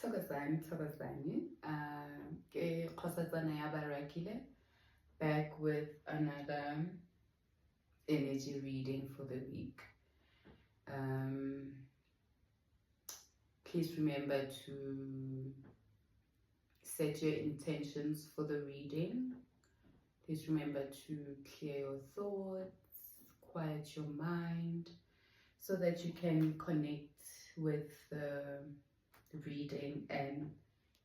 Thokozani. Ke Khosatsana ya Barakile, back with another energy reading for the week. Please remember to set your intentions for the reading. Please remember to clear your thoughts, quiet your mind, so that you can connect with the reading and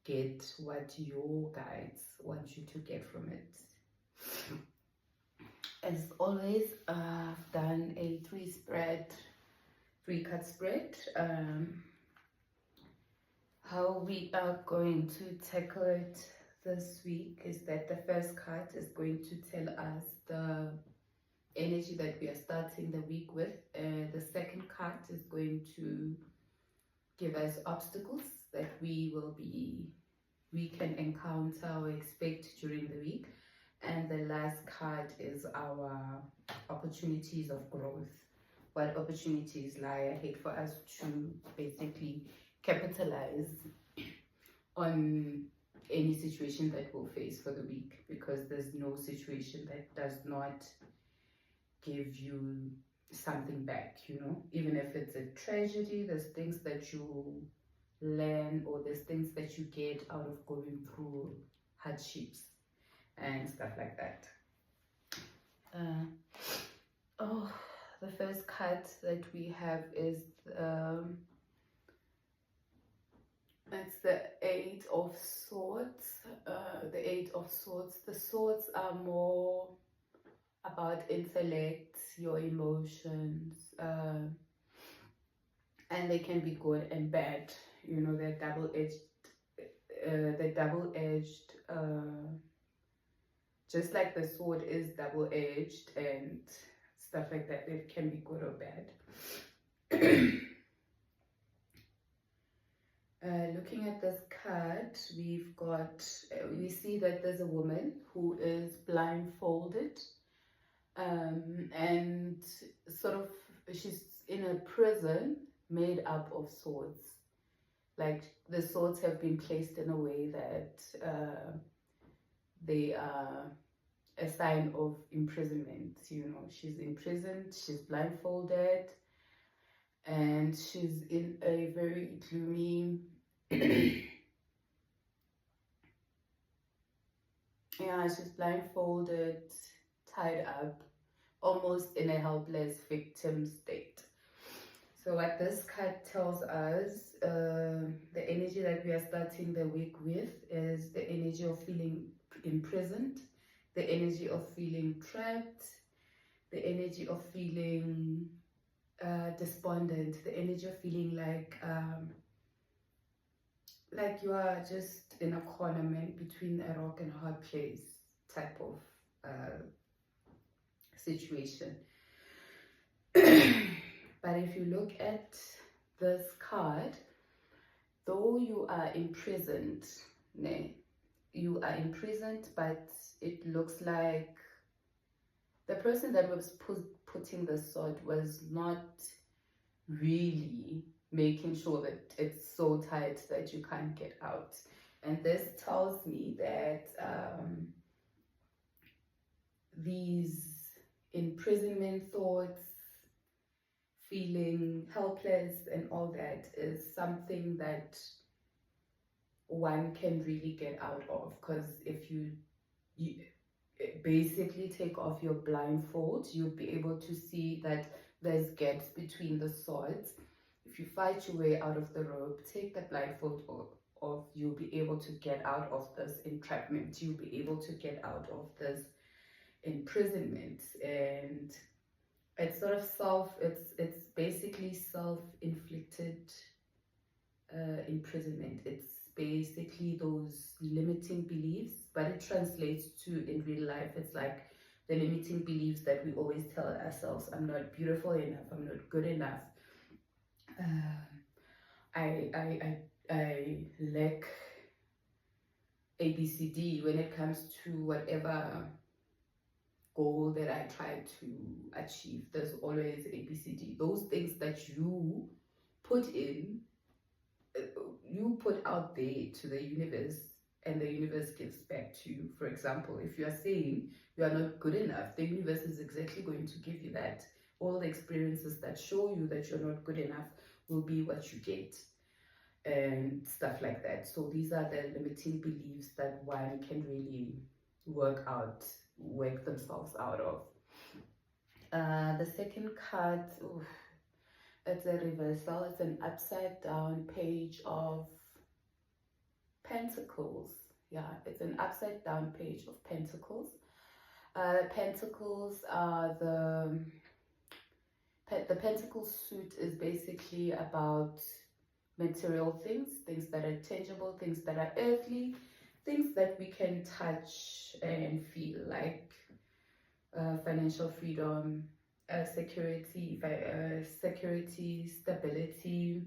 get what your guides want you to get from it. As always, I've done a three cut spread. How we are going to tackle it this week is that the first card is going to tell us the energy that we are starting the week with. The second card is going to give us obstacles that we can encounter or expect during the week. And the last card is our opportunities of growth. What opportunities lie ahead for us to basically capitalize on any situation that we'll face for the week, because there's no situation that does not give you something back, even if it's a tragedy. There's things that you learn, or there's things that you get out of going through hardships and stuff like that. The first card that we have is it's the Eight of Swords. The Eight of Swords. The swords are more about intellect, your emotions, and they can be good and bad. They're double-edged. Just like the sword is double-edged and stuff like that, it can be good or bad. Looking at this card, we see that there's a woman who is blindfolded, and sort of she's in a prison made up of swords. Like, the swords have been placed in a way that they are a sign of imprisonment. She's imprisoned, she's blindfolded, and she's in a very gloomy she's blindfolded, tied up, almost in a helpless victim state. So what this card tells us, the energy that we are starting the week with is the energy of feeling imprisoned, the energy of feeling trapped, the energy of feeling despondent, the energy of feeling like you are just in a corner, man, between a rock and a hard place type of situation. But if you look at this card, though you are imprisoned, but it looks like the person that was putting the sword was not really making sure that it's so tight that you can't get out. And this tells me that these imprisonment thoughts, feeling helpless and all that, is something that one can really get out of. Because if you basically take off your blindfold, you'll be able to see that there's gaps between the swords. If you fight your way out of the rope, take the blindfold off, you'll be able to get out of this entrapment. You'll be able to get out of this imprisonment. And it's sort of it's basically self-inflicted imprisonment. It's basically those limiting beliefs, but it translates to, in real life, it's like the limiting beliefs that we always tell ourselves: I'm not beautiful enough, I'm not good enough, I lack ABCD when it comes to whatever goal that I try to achieve. There's always ABCD. Those things that you put in, you put out there to the universe and the universe gives back to you. For example, if you are saying you are not good enough, the universe is exactly going to give you that. All the experiences that show you that you're not good enough will be what you get, and stuff like that. So these are the limiting beliefs that one can really work themselves out of. The second card, oof, it's a reversal. It's an upside down page of Pentacles. Yeah, it's an upside down page of Pentacles. Pentacles are the Pentacle suit is basically about material things, things that are tangible, things that are earthly, things that we can touch and feel, like financial freedom, security, stability.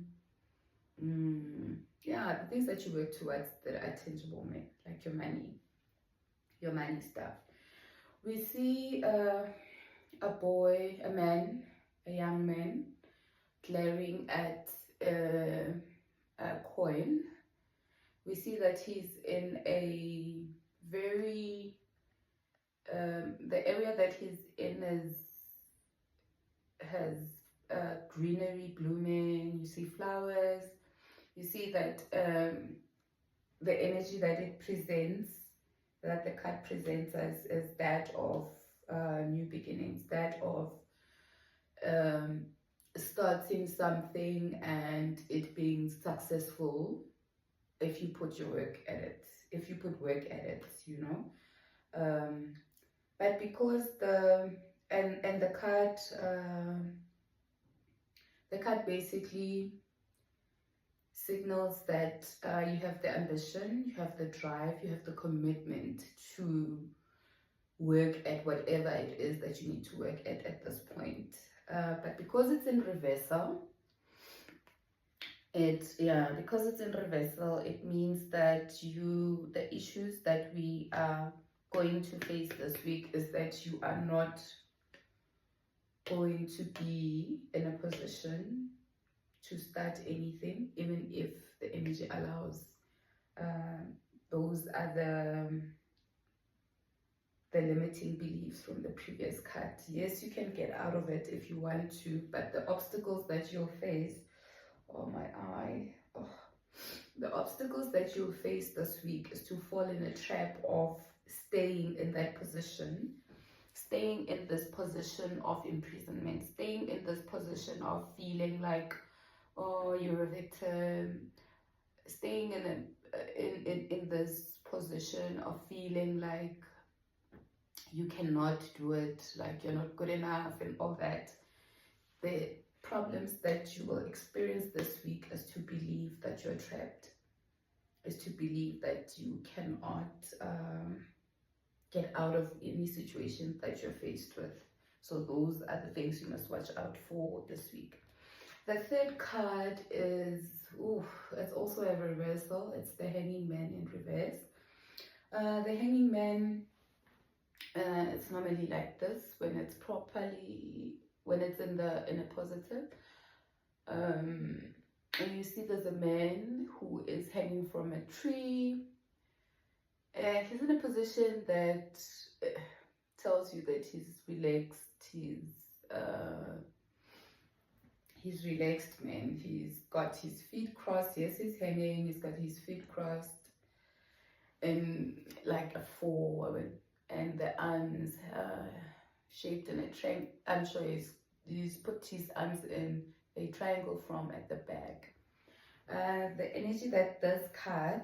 Yeah, the things that you work towards that are tangible, like your money stuff. We see a boy, a young man, glaring at a coin. We see that he's in a very the area that he's in has greenery blooming. You see flowers. You see that the energy that it presents, that the card presents us, is that of new beginnings, that of starting something and it being successful if you put your work at it, if you put work at it, you know. But because the card basically signals that you have the ambition, you have the drive, you have the commitment to work at whatever it is that you need to work at this point. But because it's in reversal, it means that the issues that we are going to face this week is that you are not going to be in a position to start anything, even if the energy allows. Those are the limiting beliefs from the previous card. Yes, you can get out of it if you want to, but the obstacles that you'll face, oh my eye, oh. The obstacles that you'll face this week is to fall in a trap of staying in that position, staying in this position of imprisonment, staying in this position of feeling like, oh, you're a victim, staying in this position of feeling like you cannot do it, like you're not good enough and all that. The problems that you will experience this week is to believe that you're trapped, is to believe that you cannot get out of any situation that you're faced with. So those are the things you must watch out for this week. The third card is, it's also a reversal. It's the Hanging Man in reverse. The Hanging Man, it's normally like this when it's in a positive. And you see there's a man who is hanging from a tree. He's in a position that tells you that he's relaxed. He's relaxed, man. He's got his feet crossed. Yes, he's hanging. He's got his feet crossed, and like a 4, and the arms shaped in a triangle. I'm sure he's put his arms in a triangle form at the back. The energy that this card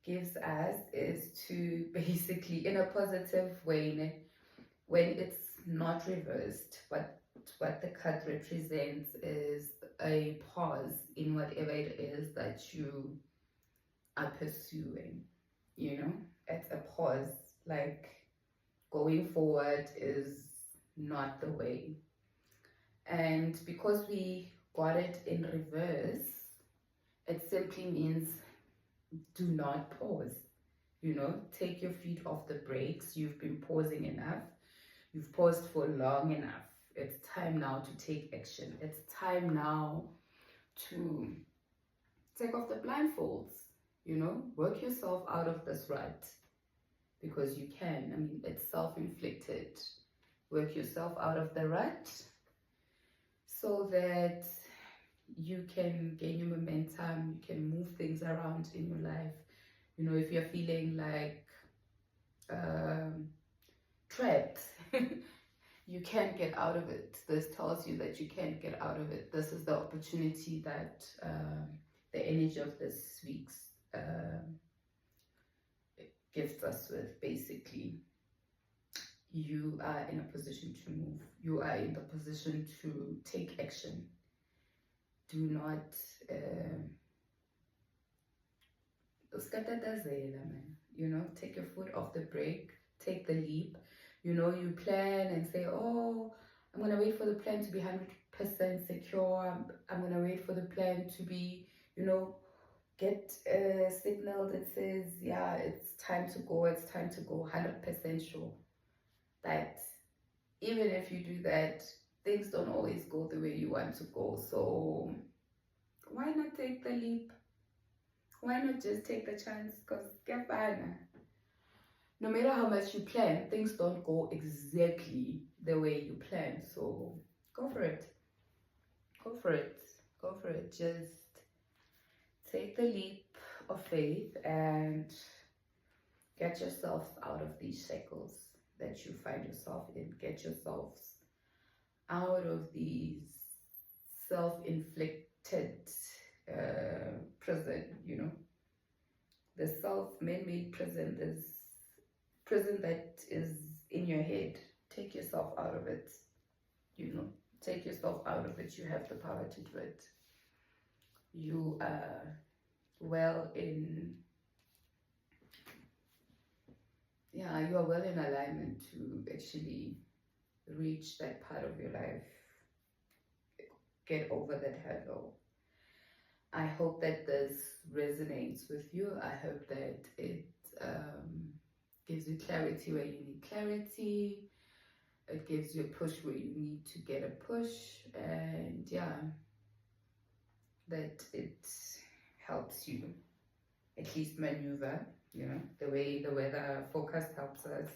gives us is to basically, in a positive way, when it's not reversed, but what the card represents is a pause in whatever it is that you are pursuing, you know. It's a pause, like going forward is not the way. And because we got it in reverse, it simply means do not pause, you know. Take your feet off the brakes. You've been pausing enough, you've paused for long enough. It's time now to take action. It's time now to take off the blindfolds, work yourself out of this rut, because you can. I mean, it's self-inflicted. Work yourself out of the rut so that you can gain your momentum, you can move things around in your life. If you're feeling like trapped, you can't get out of it. This tells you that you can't get out of it. This is the opportunity that the energy of this week's gifts us with. Basically, you are in a position to move. You are in the position to take action. Do not take your foot off the brake. Take the leap. You plan and say, oh, I'm gonna wait for the plan to be 100% secure. I'm gonna wait for the plan to be, get a signal that says, yeah, it's time to go, 100% sure. That even if you do that, things don't always go the way you want to go. So why not take the leap? Why not just take the chance? Because no matter how much you plan, things don't go exactly the way you plan. So go for it. Go for it. Go for it. Just take the leap of faith and get yourselves out of these shackles that you find yourself in. Get yourselves out of these self-inflicted prison, the self-made prison, this prison that is in your head. Take yourself out of it. Take yourself out of it. You have the power to do it. You are you are well in alignment to actually reach that part of your life, get over that hurdle. I hope that this resonates with you. I hope that it gives you clarity where you need clarity. It gives you a push where you need to get a push, and that it helps you at least maneuver, the way the weather forecast helps us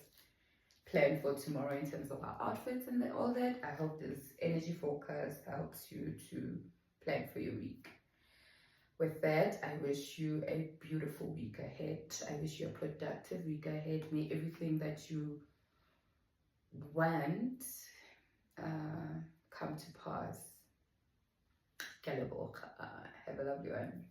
plan for tomorrow in terms of our outfits and all that. I hope this energy forecast helps you to plan for your week. With that, I wish you a beautiful week ahead. I wish you a productive week ahead. May everything that you want come to pass. Have a lovely one.